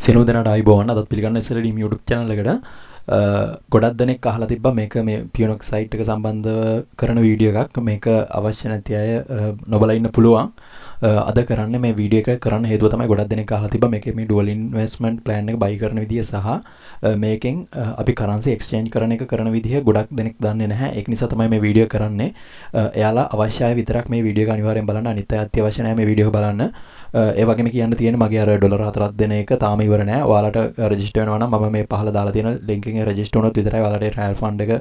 සියලුම දෙනාට ආයුබෝවන්. අදත් පිළිගන්න SLDEEM YouTube channel එකට. ගොඩක් දෙනෙක් අහලා තිබ්බා මේක මේ pionex site එක සම්බන්ධව කරන වීඩියෝ එකක්. මේක අවශ්‍ය නැති අය නොබලා ඉන්න පුළුවන්. අද කරන්නේ මේ වීඩියෝ එක කරන්න හේතුව තමයි ගොඩක් දෙනෙක් අහලා තිබ්බා මේකේ මේ dual investment plan එක buy කරන විදිය සහ මේකෙන් අපි currency exchange කරන එක කරන විදිය ගොඩක් දෙනෙක් දන්නේ නැහැ. ඒක නිසා තමයි මේ වීඩියෝ කරන්නේ. එයාලා අවශ්‍ය අය විතරක් මේ වීඩියෝ එක අනිවාර්යෙන් බලන්න. අනිත් අය අත්‍යවශ්‍ය නැහැ මේ වීඩියෝ එක බලන්න. ඒ වගේම කියන්න තියෙන්නේ මගේ අර ඩොලර් 4ක් දෙන එක තාම ඉවර නෑ. ඔයාලට රෙජිස්ටර් වෙනවා නම් මම මේ පහළ දාලා තියෙන link එකෙන් රෙජිස්ටර් වුණොත් විතරයි ඔයාලට trial fund එක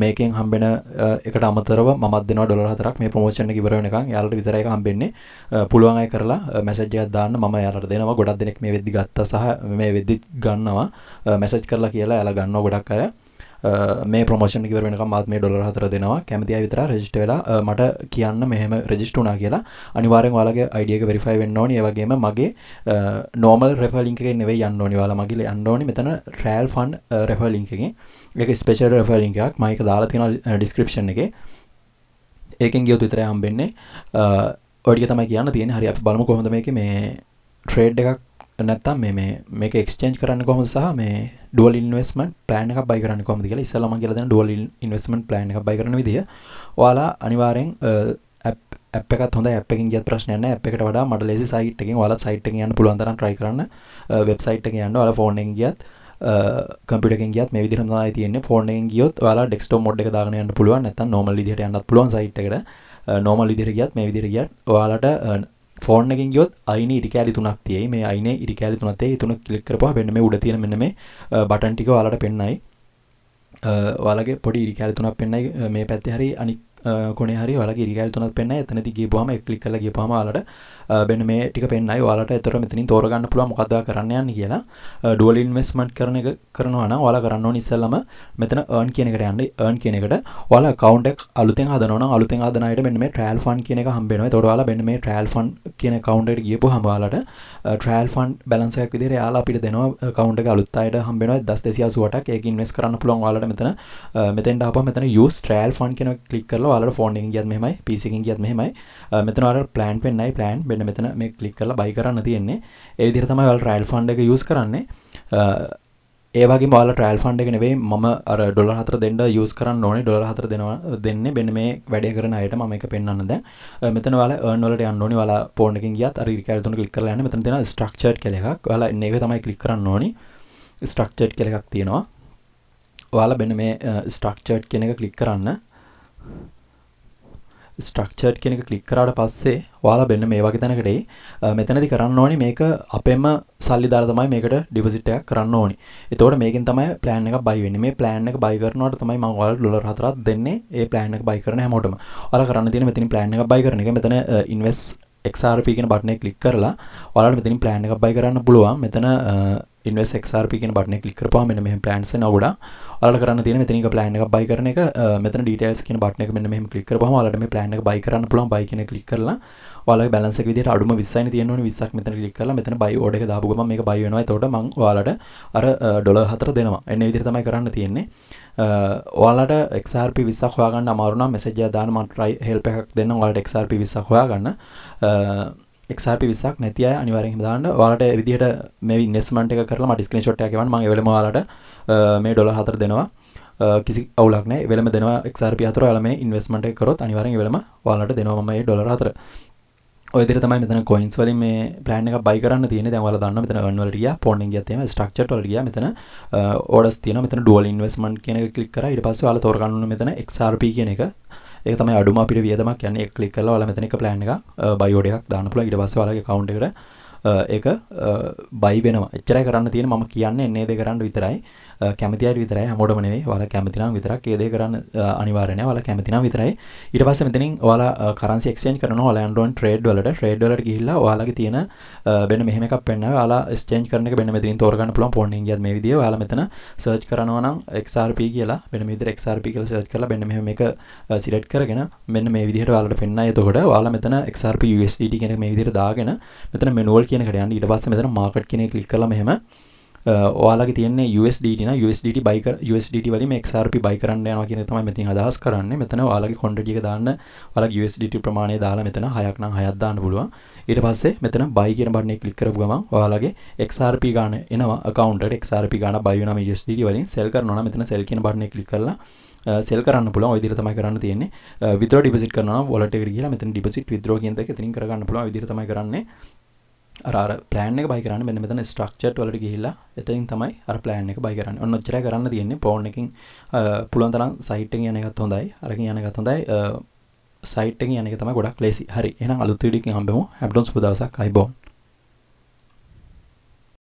මේකෙන් හම්බෙන එකට අමතරව මමත් දෙනවා ඩොලර් 4ක් මේ ප්‍රොමෝෂන් එක ඉවර වෙනකන් එයාලට විතරයි ඒක හම්බෙන්නේ. පුළුවන් අය කරලා මැසේජ් එකක් දාන්න මම එයාලට දෙනවා. ගොඩක් දෙනෙක් මේ වෙද්දි ගත්තා සහ මේ වෙද්දි ගන්නවා. මැසේජ් කරලා කියලා එයාලා ගන්නවා ගොඩක් අය. මේ ප්‍රොමෝෂන් එක ඉවර වෙනකම් මාත් මේ ඩොලර් 4 දෙනවා. කැමති අය විතර රෙජිස්ටර් වෙලා මට කියන්න මෙහෙම රෙජිස්ටර් වුණා කියලා. අනිවාර්යෙන් ඔයාලගේ ID එක වෙරිෆයි වෙන්න ඕනි. ඒ වගේම මගේ normal refer link එකෙන් නෙවෙයි යන්න ඕනි. ඔයාලා මගේ යන්න ඕනි මෙතන trial fund refer link එකෙන්. ඒක special refer link එකක්. මම ඒක දාලා තියෙනවා description එකේ. ඒකෙන් ගියොත් විතරයි හම්බෙන්නේ. ඔය ටික තමයි කියන්න තියෙන්නේ. හරි අපි බලමු කොහොමද මේකේ මේ trade එකක් නැත්තම් මේක exchange කරන්න කොහොමද සහ මේ dual investment plan එකක් buy කරන්න කොහොමද කියලා ඉස්සෙල්ලා මම කියලා දෙන්න dual investment plan එකක් buy කරන විදිය. ඔයාලා අනිවාර්යෙන් app එකත් හොඳයි. app එකකින් ගියත් ප්‍රශ්නයක් නැහැ. app එකට වඩා මඩ ලේසි site එකකින් ඔයාලා site එකකින් යන්න පුළුවන් තරම් try කරන්න. website එකකින් යන්න ඔයාලා phone එකකින් ගියත් computer එකකින් ගියත් මේ විදිහටම තමයි තියෙන්නේ. phone එකකින් ගියොත් ඔයාලා desktop mode එක දාගෙන යන්න පුළුවන්. නැත්තම් normal විදිහට යන්නත් පුළුවන් site එකට. normal විදිහට ගියත් මේ විදිහට ගියත් ඔයාලට ෆෝන් එකකින් ගියොත් අයිනේ ඉරි කැලි තුනක් තියෙයි. මේ අයිනේ ඉරි කැලි තුනක් තියෙයි. තුන ක්ලික් කරපුවා මෙන්න මේ උඩ තියෙන මෙන්න මේ බටන් ටික ඔයාලට පෙන්නයි. ඔයාලගේ පොඩි ඉරි කැලි තුනක් පෙන්නයි මේ පැත්තේ හරි අනිත් කොනේ හරි ඔයාලගේ ඉරි කැලි තුනක් පෙන්නයි. එතනදී ගියපුවාම ඒක ක්ලික් කරලා ගියපුවාම ඔයාලට මෙන්න මේ ටික පෙන්නයි. ඔයාලට ඒතර මෙතනින් තෝරගන්න පුළුවන් මොකක්ද ඔයා කරන්න යන්නේ කියලා. ඩුවල් ඉන්වෙස්ට්මන්ට් කරන එක කරනවා නම් ඔයාලා කරන්න ඕනේ ඉස්සෙල්ලාම මෙතන earn කියන එකට යන්න. earn කියන එකට ඔයාලා account එක අලුතෙන් හදනවා නම් අලුතෙන් හදන අයට මෙන්න මේ trial fund කියන එක හම්බ වෙනවා. ඒතකොට ඔයාලා මෙන්න මේ trial fund කියන account එකට ගියපුවාම ඔයාලට trial fund balance එකක් විදිහට එයාලා අපිට දෙනවා. account එක අලුත් අයට හම්බ වෙනවා 10288ක්. ඒක invest කරන්න පුළුවන් ඔයාලට මෙතෙන්ට ආපුවම මෙතන use trial fund කියන එක ක්ලික් කරලා ඔයාලට phone එකකින් ගියත් මෙහෙමයි PC එකකින් ගියත් මෙහෙමයි. මෙතන ඔයාලට plan පෙන්නයි plan මෙන්න මෙතන මේ ක්ලික් කරලා buy කරන්න තියෙන්නේ. ඒ විදිහට තමයි ඔයාලා trial fund එක use කරන්නේ. ඒ වගේම ඔයාලා trial fund එක නෙවෙයි මම අර ඩොලර් 4 දෙන්න use කරන්න ඕනේ. ඩොලර් 4 දෙන්නේ මෙන්න මේ වැඩේ කරන අයට මම මේක පෙන්නන්න දැන්. මෙතන ඔයාලා earn වලට යන්න ඕනේ. ඔයාලා phone එකකින් ගියත් අර ඉරි කැලි තුන ක්ලික් කරලා යන්න. මෙතන තියෙනවා structured කියලා එකක්. ඔයාලා මේක තමයි ක්ලික් කරන්න ඕනේ. structured කියලා එකක් තියෙනවා. ඔයාලා මෙන්න මේ structured කියන එක ක්ලික් කරන්න. structured කියන එක ක්ලික් කරාට පස්සේ ඔයාලා මෙන්න මේ වගේ තැනකට එයි. මෙතනදී කරන්න ඕනේ මේක අපෙම සල්ලි දාලා තමයි මේකට ඩිපොසිට් එකක් කරන්න ඕනේ. එතකොට මේකෙන් තමයි plan එකක් buy වෙන්නේ. මේ plan එක buy කරනකොට තමයි මම ඔයාලට ඩොලර් 4ක් දෙන්නේ. ඒ plan එක buy කරන හැමෝටම. ඔයාලා කරන්න තියෙන්නේ මෙතනින් plan එකක් buy කරන එක. මෙතන invest XRP කියන බටන් එක ක්ලික් කරලා ඔයාලට මෙතනින් plan එකක් buy කරන්න පුළුවන්. මෙතන invest XRP කියන බටන් එක ක්ලික් කරපුවාම මෙන්න මෙහෙම plans එනවා ගොඩක්. ඔයාලට කරන්න තියෙන්නේ මෙතනින් plan එකක් buy කරන එක. මෙතන details කියන බටන් එක මෙන්න මෙහෙම ක්ලික් කරපුවාම ඔයාලට මේ plan එක buy කරන්න පුළුවන්. buy කියන එක ක්ලික් කරලා ඔයාලගේ balance එක විදිහට අඩුම 20යිනේ තියෙන්න ඕනේ. 20ක් මෙතන ක්ලික් කරලා මෙතන buy order එක දාපු ගමන් මේක buy වෙනවා. එතකොට මම ඔයාලට අර ඩොලර් 4 දෙනවා. එන්නේ විදිහට තමයි කරන්න තියෙන්නේ. ඔයාලට XRP 20ක් හොයාගන්න අමාරු නම් message එකක් දාන්න මම try help එකක් දෙන්නම්. ඔයාලට XRP 20ක් හොයාගන්න. XRP 20ක් නැති අය අනිවාර්යෙන් දාන්න. ඔයාලට මේ විදිහට මේ ඉන්වෙස්ට්මන්ට් එක කරලා මට ස්ක්‍රීන්ෂොට් එකක් එවන්න. මම ඒ වෙලෙම ඔයාලට මේ ඩොලර් 4 දෙනවා. කිසි අවුලක් නැහැ. ඒ වෙලෙම දෙනවා XRP 4 ඔයාලා මේ ඉන්වෙස්ට්මන්ට් එක කරොත් අනිවාර්යෙන් ඒ වෙලෙම ඔයාලට දෙනවා මම මේ ඩොලර් 4. ඔය විදිහට තමයි මෙතන coins වලින් මේ plan එකක් buy කරන්න තියෙන්නේ. දැන් ඔයාලා දන්නවා මෙතන earn වලට ගියා, pawn එකෙන් ගියත් එහෙම structured වලට ගියා. මෙතන orders තියෙනවා. මෙතන dual investment කියන එක ක්ලික් කරා. ඊට පස්සේ ඔයාලා තෝරගන්න ඕනේ මෙතන XRP කියන එක. ඒක තමයි අඩුම අපිට වියදමක් යන්නේ. ඒක ක්ලික් කරලා ඔයාලා මෙතන එක plan එකක් buy order එකක් දාන්න පුළුවන්. ඊට පස්සේ ඔයාලගේ account එකට ඒක buy වෙනවා. එච්චරයි කරන්න තියෙන්නේ. මම කියන්නේ එන්නේ දේ කරන්න විතරයි. කැමති අයට විතරයි හැමෝටම නෙවෙයි. ඔයාලා කැමති නම් විතරක් ඒ දේ කරන්න අනිවාර්ය නැහැ. ඔයාලා කැමති නම් විතරයි. ඊට පස්සේ මෙතනින් ඔයාලා currency exchange කරනවා. ඔයාලා යන්න ඕන trade වලට ගිහිල්ලා ඔයාලගේ තියෙන වෙන මෙහෙම එකක් පෙන්නනවා. ඔයාලා exchange කරන එක මෙන්න මෙතනින් තෝරගන්න පුළුවන්. phone එකෙන් ගියත් මේ විදිය. ඔයාලා මෙතන search කරනවා නම් XRP කියලා වෙන මේ විදිහට XRP කියලා search කරලා මෙන්න මෙහෙම මේක select කරගෙන මෙන්න මේ විදිහට ඔයාලට පෙන්නයි. එතකොට ඔයාලා මෙතන XRP USDT කියන එක මේ විදිහට දාගෙන මෙතන manual කියන එකට යන්න. ඊට පස්සේ මෙතන market කියන එක click කරලා මෙහෙම ඔයාලගේ තියෙන්නේ USDT නා USDT buy කර USDT වලින් මේ XRP buy කරන්න යනවා කියන එක තමයි මෙතන අදහස් කරන්නේ. මෙතන ඔයාලගේ quantity එක දාන්න ඔයාලගේ USDT ප්‍රමාණය දාලා මෙතන 6ක් නම් 6ක් දාන්න පුළුවන්. ඊට පස්සේ මෙතන buy කියන බටන් එක ක්ලික් කරපු ගමන් ඔයාලගේ XRP ගාන එනවා account එකට XRP ගාන buy වෙනවා මේ USDT වලින් sell කරනවා නම් මෙතන sell කියන බටන් එක ක්ලික් කරලා sell කරන්න පුළුවන්. ඔය විදිහට තමයි කරන්න තියෙන්නේ. withdraw deposit කරනවා නම් wallet එකට ගිහලා මෙතන deposit withdraw කියන එක එතනින් කරගන්න පුළුවන්. ඔය විදිහට තමයි කරන්නේ. අර plan එක buy කරන්න මෙන්න මෙතන structured වලට ගිහිල්ලා එතනින් තමයි අර plan එක buy කරන්නේ. ඔන්න ඔච්චරයි කරන්න තියෙන්නේ. pawn එකකින් පුළුවන් තරම් site එකකින් යන එකත් හොඳයි. අරකින් යන එකත් හොඳයි. site එකකින් යන එක තමයි ගොඩක් ලේසි. හරි. එහෙනම් අලුත් වීඩියෝ එකකින් හම්බෙමු. හැමෝටම සුබ දවසක්. අයබෝන්.